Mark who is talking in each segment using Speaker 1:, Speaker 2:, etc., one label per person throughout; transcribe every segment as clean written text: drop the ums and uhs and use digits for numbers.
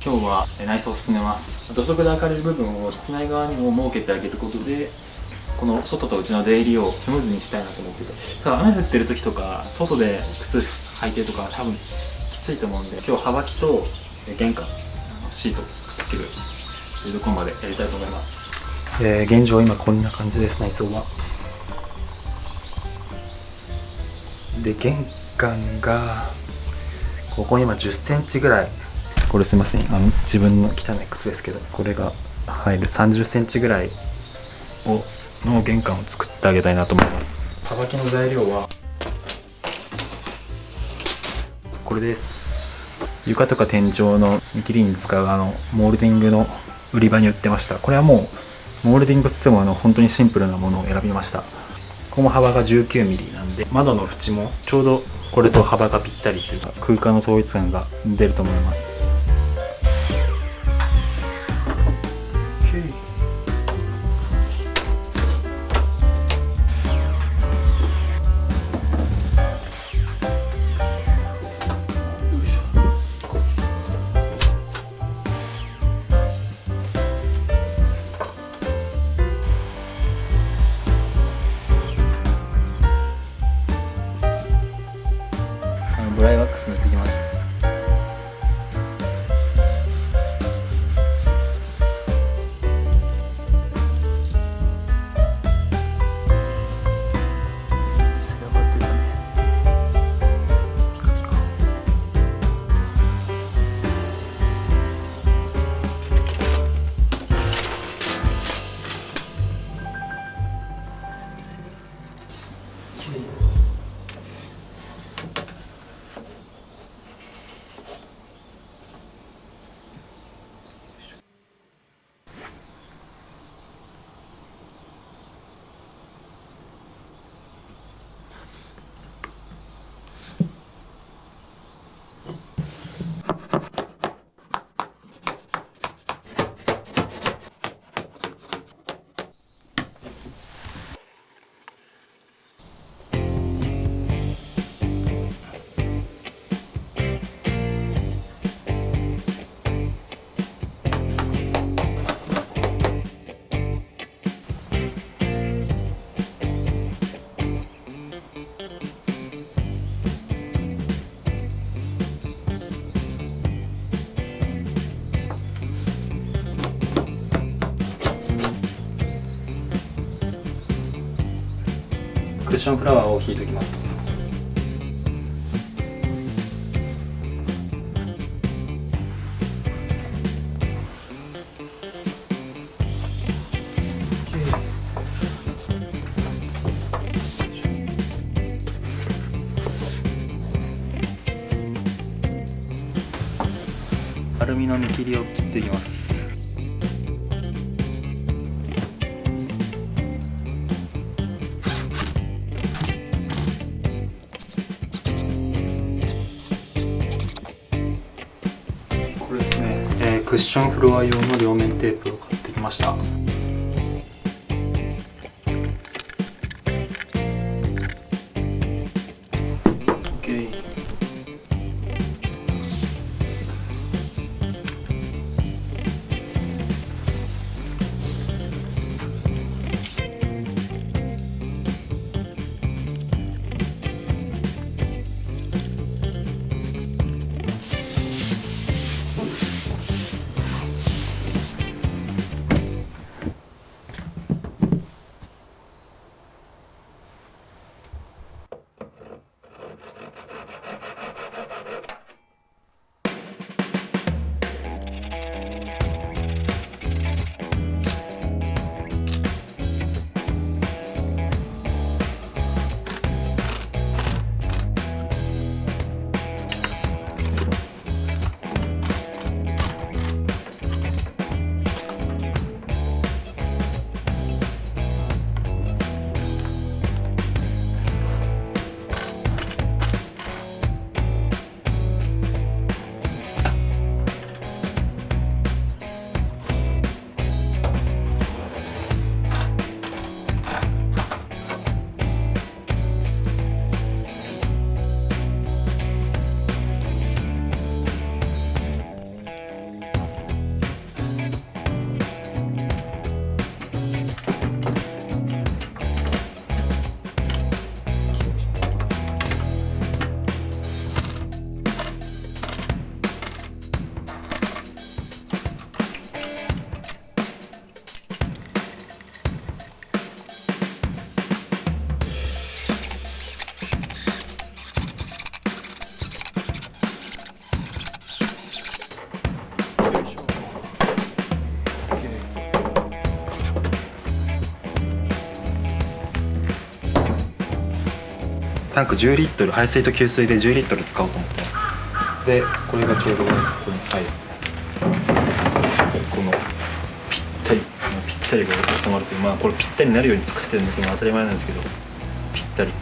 Speaker 1: 今日は内装を進めます。土足で明るい部分を室内側にも設けてあげることで、この外と内の出入りをスムーズにしたいなと思ってて、ただ雨降ってる時とか外で靴履いてるとか多分きついと思うんで、今日幅木と玄関シートくっつけるというところまでやりたいと思います。現状今こんな感じです。内装はで、玄関がここ今10センチぐらい、これすいません、自分の汚い靴ですけど、これが入る30センチぐらいの玄関を作ってあげたいなと思います。幅木の材料はこれです。床とか天井の切りに使うモールディングの売り場に売ってました。これはもうモールディングって言っても本当にシンプルなものを選びました。ここも幅が 19mm なんで、窓の縁もちょうどこれと幅がぴったりというか、空間の統一感が出ると思います。ブライワックス塗っていきます。仕上がってたね。ピカピカ。クッションフラワーを引いておきます。アルミの見切りを切っていきます。これですね、クッションフロア用の両面テープを買ってきました。OK。タンク10リットル、排水と給水で10リットル使おうと思ってます。でこれがちょうどここに入る、このぴったりが収まるという、まあこれぴったりになるように作ってるのが当たり前なんですけど、ぴったり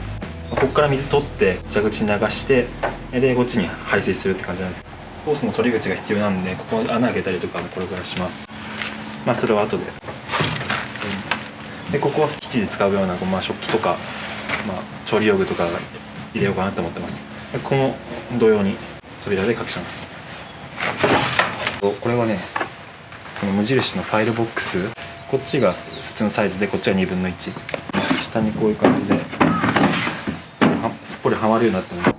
Speaker 1: ここから水取って蛇口に流して、でこっちに排水するって感じなんです。ホースの取り口が必要なんで、ここ穴開けたりとかもこれからします。まあそれは後で。でここは基地で使うような、まあ、食器とか、まあ、調理用具とか入れようかなと思ってます。でこの同様に扉で隠します。これはね、この無印のファイルボックス、こっちが普通のサイズでこっちが1/2、下にこういう感じですっぽりはまるようになってます。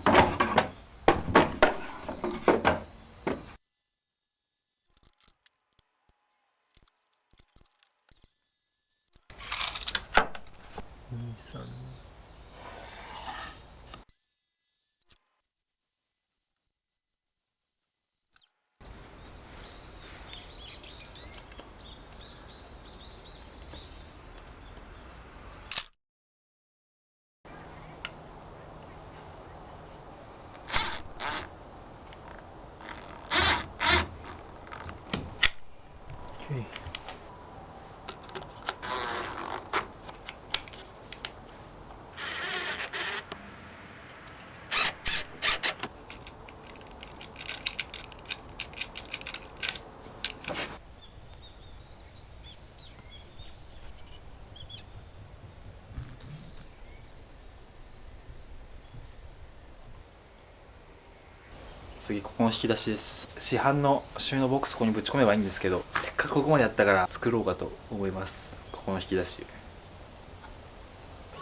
Speaker 1: 次ここの引き出しです。市販の収納ボックスここにぶち込めばいいんですけど、せっかくここまでやったから作ろうかと思います。ここの引き出し、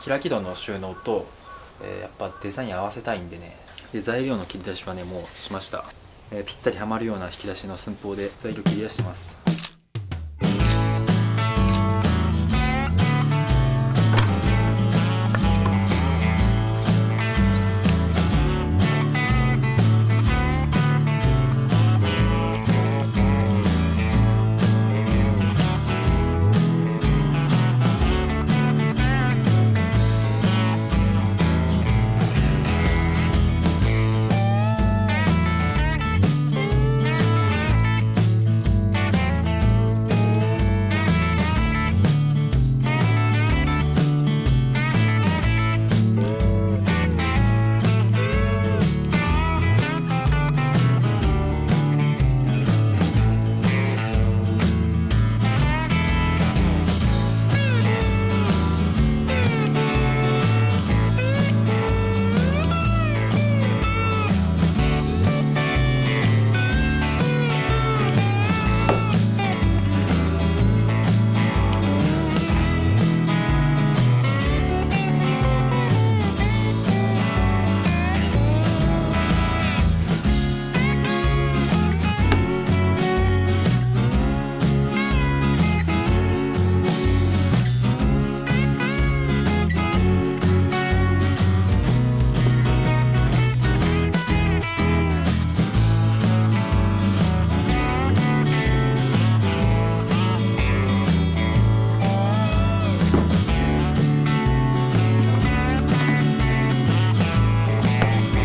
Speaker 1: 開き戸の収納と、やっぱデザイン合わせたいんでね。で材料の切り出しはねもうしました。ぴったりはまるような引き出しの寸法で材料切り出します。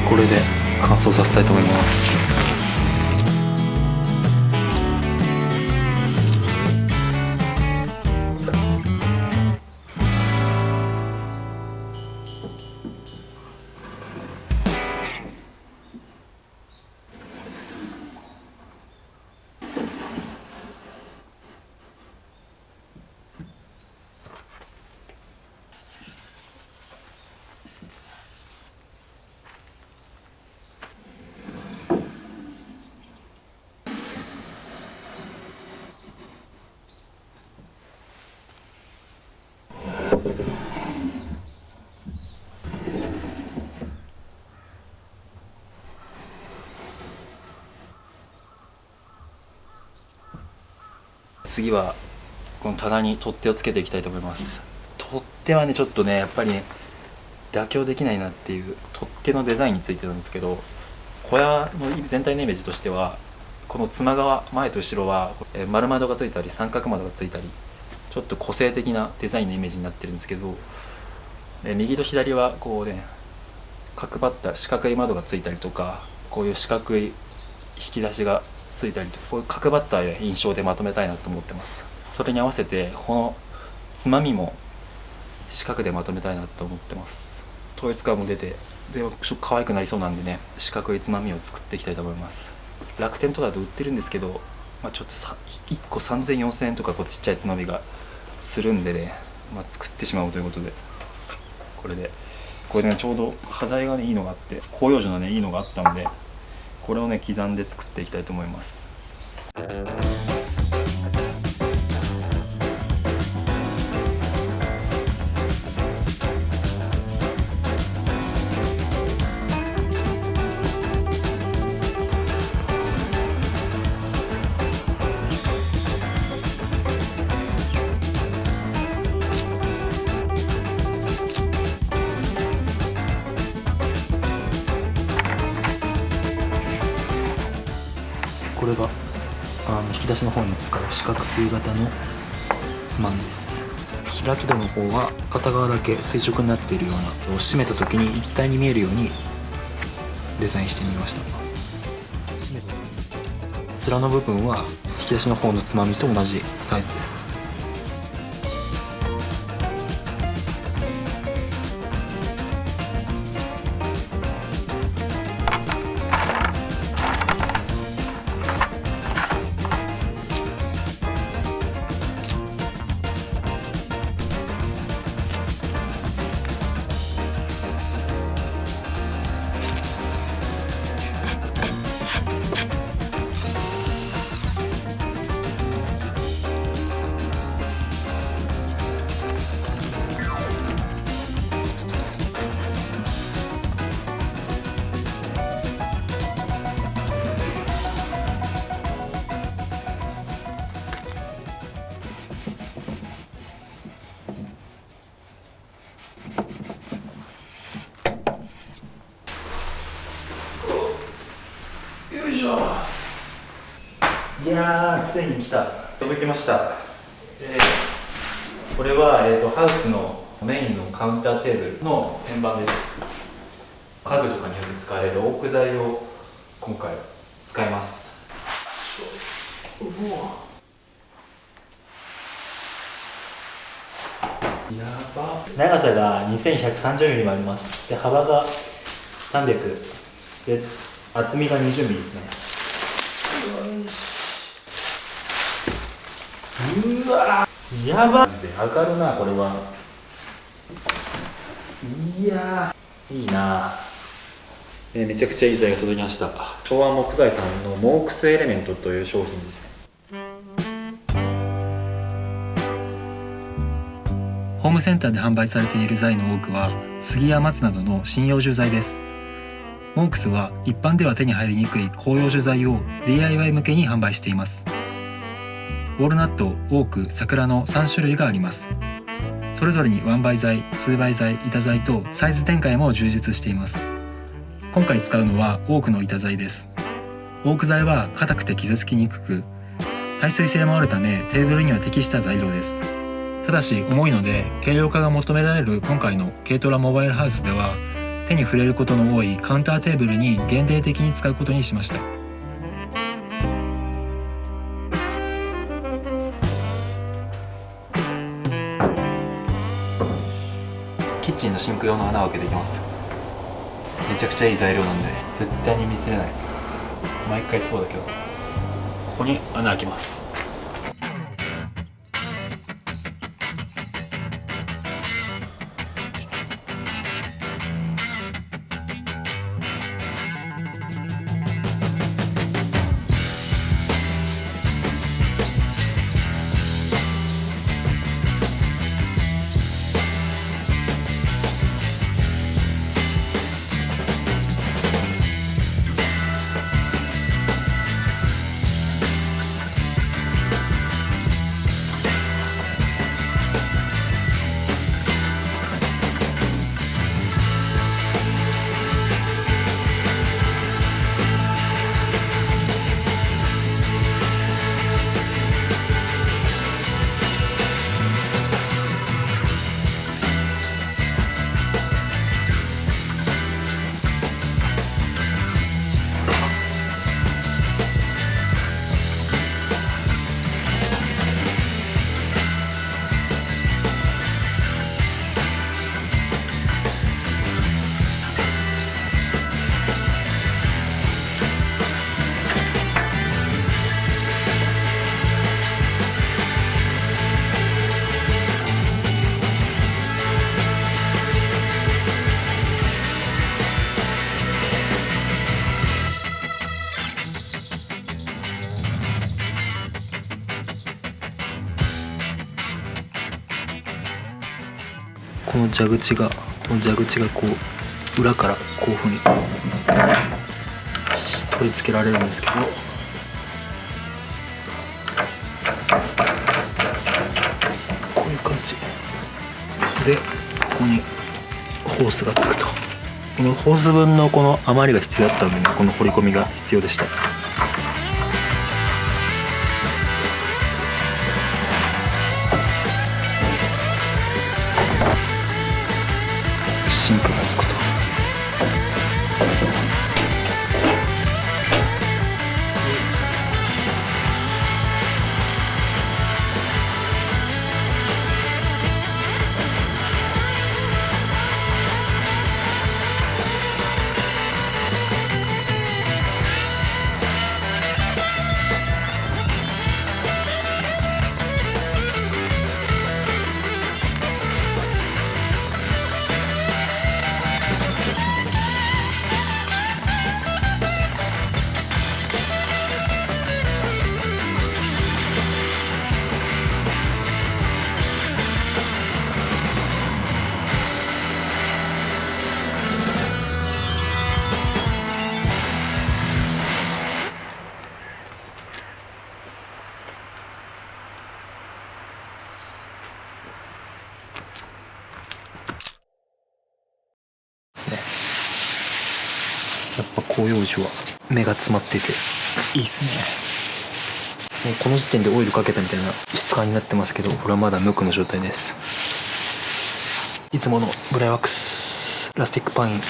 Speaker 1: これで乾燥させたいと思います。次はこの棚に取っ手をつけていきたいと思います。取っ手はねちょっとねやっぱりね妥協できないなっていう、取っ手のデザインについてなんですけど、小屋の全体のイメージとしてはこの妻側前と後ろは丸窓がついたり三角窓がついたり、ちょっと個性的なデザインのイメージになってるんですけど、右と左はこうね角張った四角い窓がついたりとか、こういう四角い引き出しがついたりとか、こういう角張った印象でまとめたいなと思ってます。それに合わせてこのつまみも四角でまとめたいなと思ってます。統一感も出て、でちょっと可愛くなりそうなんでね、四角いつまみを作っていきたいと思います。楽天とかだと売ってるんですけど、ちょっと1個3000、4000円とかこうちっちゃいつまみがするんでね、作ってしまおうということで、これね、ちょうど端材がねいいのがあって、広葉樹のねいいのがあったので、これをね刻んで作っていきたいと思います。これが引き出しの方に使う四角錐型のつまみです。開き戸の方は片側だけ垂直になっているような、閉めた時に一体に見えるようにデザインしてみました。面の部分は引き出しの方のつまみと同じサイズです。よいしょ。いやー、ついに来た。届きました。これは、ハウスのメインのカウンターテーブルの天板です。家具とかによく使われるオーク材を今回使います。やば。長さが 2130mm もあります。で、幅が300で、厚みが 20mm ですね。うわー、やば。マジで上がるな、これは。いやー、いいな。めちゃくちゃいい材が届きました。昭和木材さんのモークスエレメントという商品ですね。ホームセンターで販売されている材の多くは杉や松などの針葉樹材です。モークスは一般では手に入りにくい広葉樹材を DIY 向けに販売しています。ウォールナット、オーク、桜の3種類があります。それぞれに1倍材、2倍材、板材とサイズ展開も充実しています。今回使うのはオークの板材です。オーク材は硬くて傷つきにくく、耐水性もあるためテーブルには適した材料です。ただし重いので軽量化が求められる今回の軽トラモバイルハウスでは、手に触れることの多いカウンターテーブルに限定的に使うことにしました。キッチンのシンク用の穴を開けていきます。めちゃくちゃいい材料なんで絶対にミスれない。毎回そうだけど、ここに穴開けます。この蛇口がこう裏からこういうふうに取り付けられるんですけど、こういう感じでここにホースがつくと。このホース分のこの余りが必要だったので、この掘り込みが必要でした。シンクがつくと。やっぱ広葉樹は芽が詰まっていていいっすね。もうこの時点でオイルかけたみたいな質感になってますけど、これはまだ無垢の状態です。いつものブライワックスラスティックパイン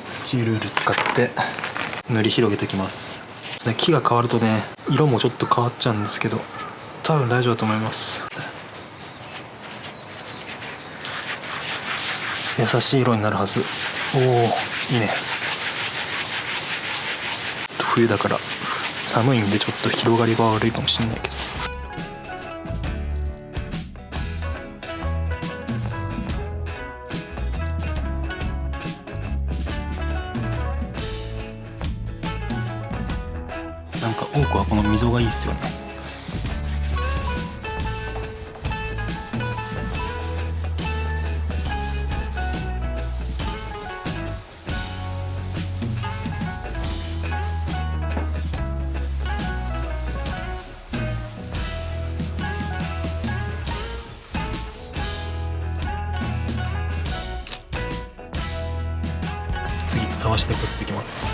Speaker 1: スチールウール使って塗り広げていきます。で木が変わるとね、色もちょっと変わっちゃうんですけど、多分大丈夫だと思います。優しい色になるはず。おお、いいね。冬だから寒いんでちょっと広がりが悪いかもしれないけど、なんか多くはこの溝がいいっすよね。次たわしでこすっていきます。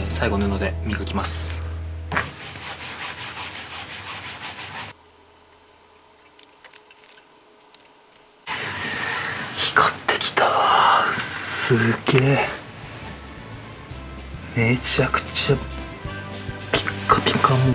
Speaker 1: 最後布で磨きます。光ってきた。すげえ、めちゃくちゃピッカピカ。も